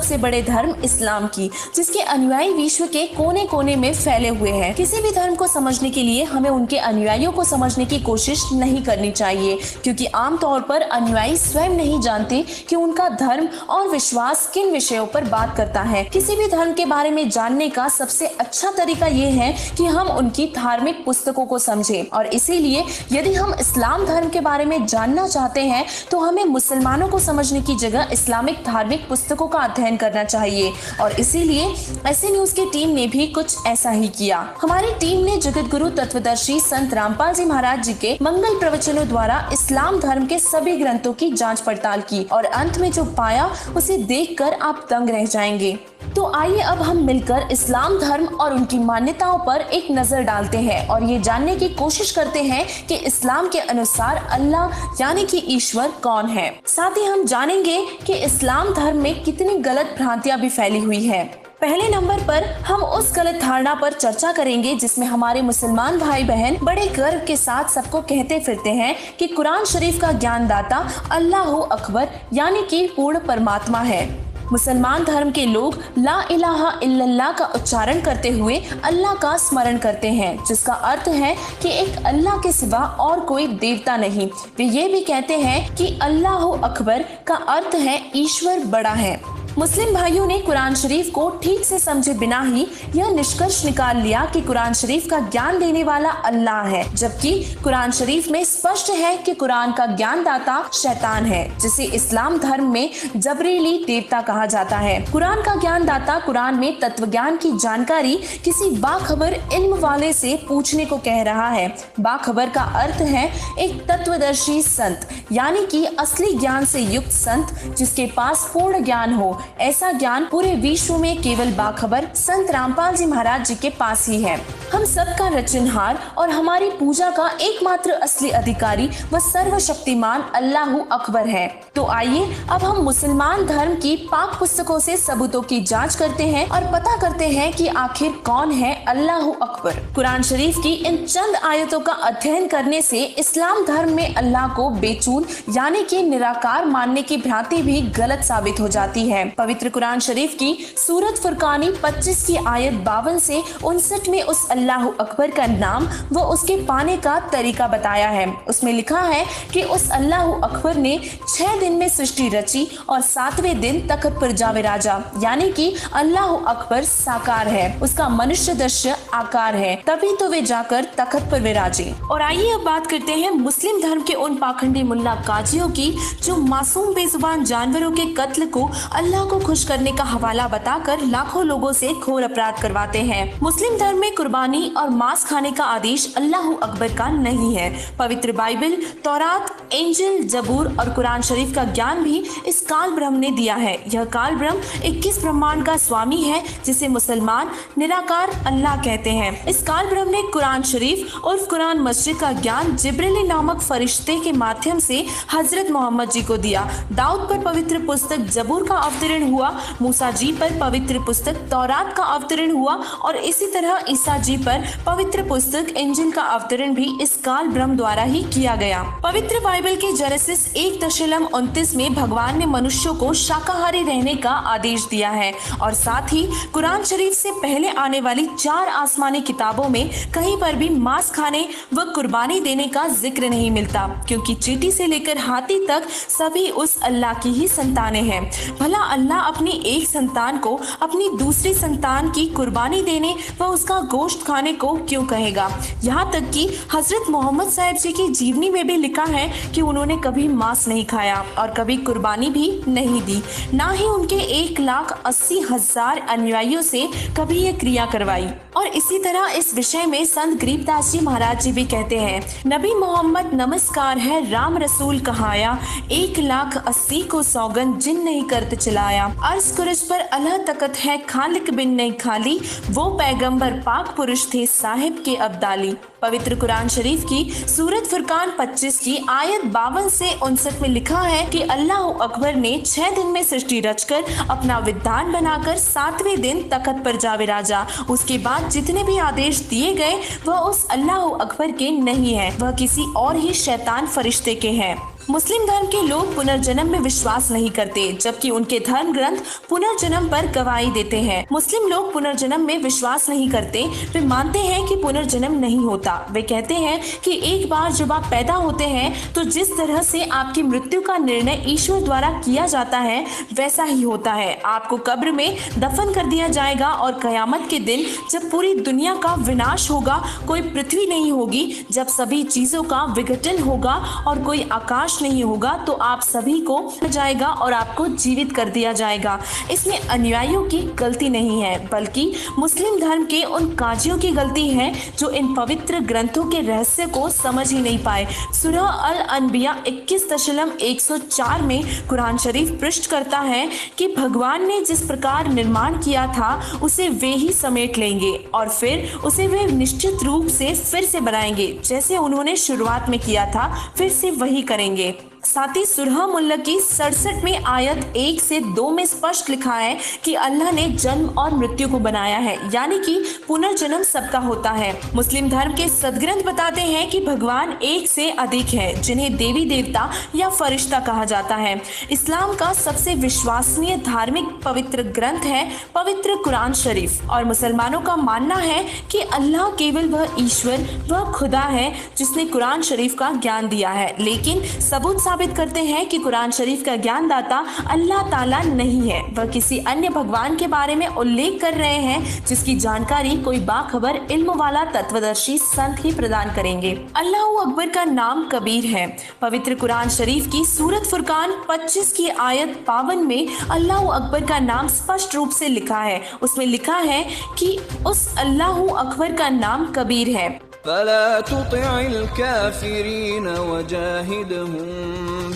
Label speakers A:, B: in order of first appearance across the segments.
A: सबसे बड़े धर्म इस्लाम की, जिसके अनुयायी विश्व के कोने कोने में फैले हुए हैं। किसी भी धर्म को समझने के लिए हमें उनके अनुयायियों को समझने की कोशिश नहीं करनी चाहिए, क्योंकि आमतौर पर अनुयायी स्वयं नहीं जानते कि उनका धर्म और विश्वास किन विषयों पर बात करता है। किसी भी धर्म के बारे में जानने का सबसे अच्छा तरीका ये है कि हम उनकी धार्मिक पुस्तकों को समझें, और इसीलिए यदि हम इस्लाम धर्म के बारे में जानना चाहते हैं तो हमें मुसलमानों को समझने की जगह इस्लामिक धार्मिक पुस्तकों का अध्ययन करना चाहिए। और इसीलिए ऐसे न्यूज की टीम ने भी कुछ ऐसा ही किया। हमारी टीम ने जगत गुरु तत्वदर्शी संत रामपाल जी महाराज जी के मंगल प्रवचनों द्वारा इस्लाम धर्म के सभी ग्रंथों की जांच पड़ताल की, और अंत में जो पाया उसे देखकर आप दंग रह जाएंगे। तो आइए अब हम मिलकर इस्लाम धर्म और उनकी मान्यताओं पर एक नजर डालते हैं और ये जानने की कोशिश करते हैं कि इस्लाम के अनुसार अल्लाह यानी कि ईश्वर कौन है। साथ ही हम जानेंगे कि इस्लाम धर्म में कितनी गलत भ्रांतियां भी फैली हुई है। पहले नंबर पर हम उस गलत धारणा पर चर्चा करेंगे जिसमें हमारे मुसलमान भाई बहन बड़े गर्व के साथ सबको कहते फिरते हैं कि कुरान शरीफ का ज्ञानदाता अल्लाह अकबर यानी कि पूर्ण परमात्मा है। मुसलमान धर्म के लोग ला इलाहा इल्लल्लाह का उच्चारण करते हुए अल्लाह का स्मरण करते हैं, जिसका अर्थ है कि एक अल्लाह के सिवा और कोई देवता नहीं। वे ये भी कहते हैं कि अल्लाह अकबर का अर्थ है ईश्वर बड़ा है। मुस्लिम भाइयों ने कुरान शरीफ को ठीक से समझे बिना ही यह निष्कर्ष निकाल लिया कि कुरान शरीफ का ज्ञान देने वाला अल्लाह है, जबकि कुरान शरीफ में स्पष्ट है कि कुरान का ज्ञानदाता शैतान है, जिसे इस्लाम धर्म में जबरीली देवता कहा जाता है। कुरान का ज्ञानदाता कुरान में तत्व ज्ञान की जानकारी किसी बाखबर इल्म वाले से पूछने को कह रहा है। बाखबर का अर्थ है एक तत्वदर्शी संत, यानी कि असली ज्ञान से युक्त संत जिसके पास पूर्ण ज्ञान हो। ऐसा ज्ञान पूरे विश्व में केवल बाखबर संत रामपाल जी महाराज जी के पास ही है। हम सबका रचनहार और हमारी पूजा का एकमात्र असली अधिकारी व सर्वशक्तिमान अल्लाह अकबर है। तो आइए अब हम मुसलमान धर्म की पाक पुस्तकों से सबूतों की जांच करते हैं और पता करते हैं कि आखिर कौन है अल्लाह अकबर। कुरान शरीफ की इन चंद आयतों का अध्ययन करने से इस्लाम धर्म में अल्लाह को बेचून यानी कि निराकार मानने की भ्रांति भी गलत साबित हो जाती है। पवित्र कुरान शरीफ की सूरत फुरकानी 25 की आयत 52 से 59 में उस अल्लाह अकबर का नाम व उसके पाने का तरीका बताया है। उसमें लिखा है कि उस अल्लाह अकबर ने 6 दिन में सृष्टि रची और 7वें दिन तख्त पर जा विराजा, यानी कि अल्लाह अकबर साकार है, उसका मनुष्य दृश्य आकार है, तभी तो वे जाकर तख्त पर विराजे। और आइए अब बात करते हैं मुस्लिम धर्म के उन पाखंडी मुल्ला काजियों की जो मासूम बेजुबान जानवरों के कत्ल को अल्लाह को खुश करने का हवाला बताकर लाखों लोगों से घोर अपराध करवाते हैं। मुस्लिम धर्म में कुर्बानी और मांस खाने का आदेश अल्लाह अकबर का नहीं है। पवित्र बाइबल, तौरात, इंजिल, जबूर और कुरान शरीफ का ज्ञान भी इस काल ब्रह्म ने दिया है। यह काल ब्रह्म 21 ब्रह्मांड का स्वामी है, जिसे मुसलमान निराकार अल्लाह कहते हैं। इस काल ब्रह्म ने कुरान शरीफ और कुरान मस्जिद का ज्ञान जिब्रील नामक फरिश्ते के माध्यम से हजरत मोहम्मद जी को दिया। दाऊद पर पवित्र पुस्तक जबूर का अवतरण हुआ, मूसा जी पर पवित्र पुस्तक तौरात का अवतरण हुआ और इसी तरह ईसा जी पर पवित्र पुस्तक इंजिल का अवतरण भी इस काल ब्रह्म द्वारा ही किया गया। पवित्र बाइबल के जेनेसिस 1:29 में भगवान ने मनुष्यों को शाकाहारी रहने का आदेश दिया है और साथ ही कुरान शरीफ से पहले आने वाली 4 आसमानी किताबों में कहीं पर भी मांस खाने व कुर्बानी देने का जिक्र नहीं मिलता, क्योंकि चींटी से लेकर हाथी तक सभी उस अल्लाह की ही संतानें हैं। भला अल्लाह अपनी एक संतान को अपनी दूसरी संतान की कुर्बानी देने व उसका गोश्त खाने को क्यों कहेगा? यहाँ तक कि हजरत मोहम्मद साहब जी की जीवनी में भी लिखा है कि उन्होंने कभी मांस नहीं खाया और कभी कुर्बानी भी नहीं दी, ना ही उनके 1,80,000 अनुयायियों से कभी ये क्रिया करवाई। और इसी तरह इस विषय में संत गरीबदास जी महाराज जी भी कहते हैं, नबी मोहम्मद नमस्कार है राम रसूल कहाया, 1,80,000 को सौगंध जिन नहीं करते चलाया, अर्ज कुरज पर अल्लाह तकत है खालिक बिन नहीं खाली, वो पैगंबर पाक पुरुष थे साहिब के अब्दाली। पवित्र कुरान शरीफ की सूरत फुरकान 25 की आयत 52 से 59 में लिखा है कि अल्लाह अकबर ने 6 दिन में सृष्टि रचकर अपना विधान बनाकर 7वें दिन तख्त पर जा विराजा। उसके बाद जितने भी आदेश दिए गए वह उस अल्लाह अकबर के नहीं है, वह किसी और ही शैतान फरिश्ते के हैं। मुस्लिम धर्म के लोग पुनर्जन्म में विश्वास नहीं करते, जबकि उनके धर्म ग्रंथ पुनर्जन्म पर गवाही देते हैं। मुस्लिम लोग पुनर्जन्म में विश्वास नहीं करते। वे मानते हैं कि पुनर्जन्म नहीं होता। वे कहते हैं कि एक बार जब आप पैदा होते हैं तो जिस तरह से आपकी मृत्यु का निर्णय ईश्वर द्वारा किया जाता है वैसा ही होता है। आपको कब्र में दफन कर दिया जाएगा और कयामत के दिन जब पूरी दुनिया का विनाश होगा, कोई पृथ्वी नहीं होगी, जब सभी चीजों का विघटन होगा और कोई आकाश नहीं होगा, तो आप सभी को जाएगा और आपको जीवित कर दिया जाएगा। इसमें अनुयायियों की गलती नहीं है, बल्कि मुस्लिम धर्म के उन काजियों की गलती है जो इन पवित्र ग्रंथों के रहस्य को समझ ही नहीं पाए। सूरह अल अनबिया 21.104 में कुरान शरीफ पृष्ठ करता है कि भगवान ने जिस प्रकार निर्माण किया था उसे वे ही समेट लेंगे और फिर उसे वे निश्चित रूप से फिर से बनाएंगे, जैसे उन्होंने शुरुआत में किया था फिर से वही करेंगे। साथ ही सूरह मुल्क की 67 में आयत 1 से 2 में स्पष्ट लिखा है कि अल्लाह ने जन्म और मृत्यु को बनाया है, यानी कि पुनर्जन्म सबका होता है। मुस्लिम धर्म के सदग्रंथ बताते हैं कि भगवान एक से अधिक है, जिन्हें देवी देवता या फरिश्ता कहा जाता है। इस्लाम का सबसे विश्वसनीय धार्मिक पवित्र ग्रंथ है पवित्र कुरान शरीफ, और मुसलमानों का मानना है कि अल्लाह केवल वह ईश्वर, वह खुदा है जिसने कुरान शरीफ का ज्ञान दिया है। लेकिन सबूत साबित करते हैं कि कुरान शरीफ का ज्ञानदाता अल्लाह ताला नहीं है, वह किसी अन्य भगवान के बारे में उल्लेख कर रहे हैं जिसकी जानकारी कोई बाखबर इल्म वाला तत्वदर्शी संत ही प्रदान करेंगे। अल्लाह अकबर का नाम कबीर है। पवित्र कुरान शरीफ की सूरत फुरकान 25 की आयत 52 में अल्लाह अकबर का नाम स्पष्ट रूप से लिखा है। उसमें लिखा है कि उस अल्लाह अकबर का नाम कबीर है।
B: फला तुतिइल काफिरीन वजाहिदहुम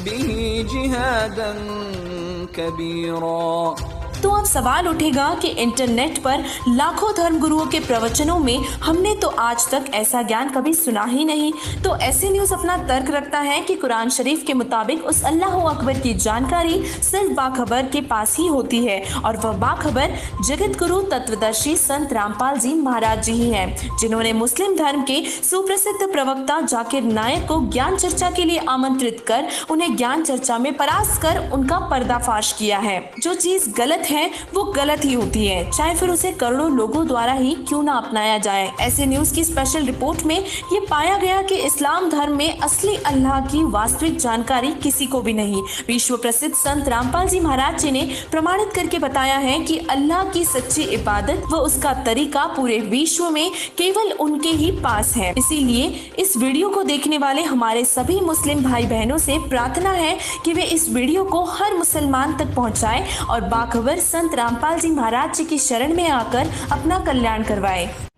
B: बिही जिहादन कबीरा।
A: तो अब सवाल उठेगा कि इंटरनेट पर लाखों धर्मगुरुओं के प्रवचनों में हमने तो आज तक ऐसा ज्ञान कभी सुना ही नहीं। तो ऐसे न्यूज अपना तर्क रखता है कि कुरान शरीफ के मुताबिक उस अल्लाह अकबर की जानकारी सिर्फ बाखबर के पास ही होती है, और वह बाखबर जगत गुरु तत्वदर्शी संत रामपाल जी महाराज जी ही हैं, जिन्होंने मुस्लिम धर्म के सुप्रसिद्ध प्रवक्ता जाकिर नायक को ज्ञान चर्चा के लिए आमंत्रित कर उन्हें ज्ञान चर्चा में परास्त कर उनका पर्दाफाश किया है। जो चीज गलत है वो गलत ही होती है, चाहे फिर उसे करोड़ों लोगों द्वारा ही क्यों ना अपनाया जाए। ऐसे न्यूज की स्पेशल रिपोर्ट में ये पाया गया कि इस्लाम धर्म में असली अल्लाह की वास्तविक जानकारी किसी को भी नहीं। विश्व प्रसिद्ध संत रामपाल जी महाराज जी ने प्रमाणित करके बताया है कि अल्लाह की सच्ची इबादत व उसका तरीका पूरे विश्व में केवल उनके ही पास है। इसीलिए इस वीडियो को देखने वाले हमारे सभी मुस्लिम भाई बहनों से प्रार्थना है कि वे इस वीडियो को हर मुसलमान तक पहुंचाएं और बाखबर संत रामपाल जी महाराज जी की शरण में आकर अपना कल्याण करवाएं।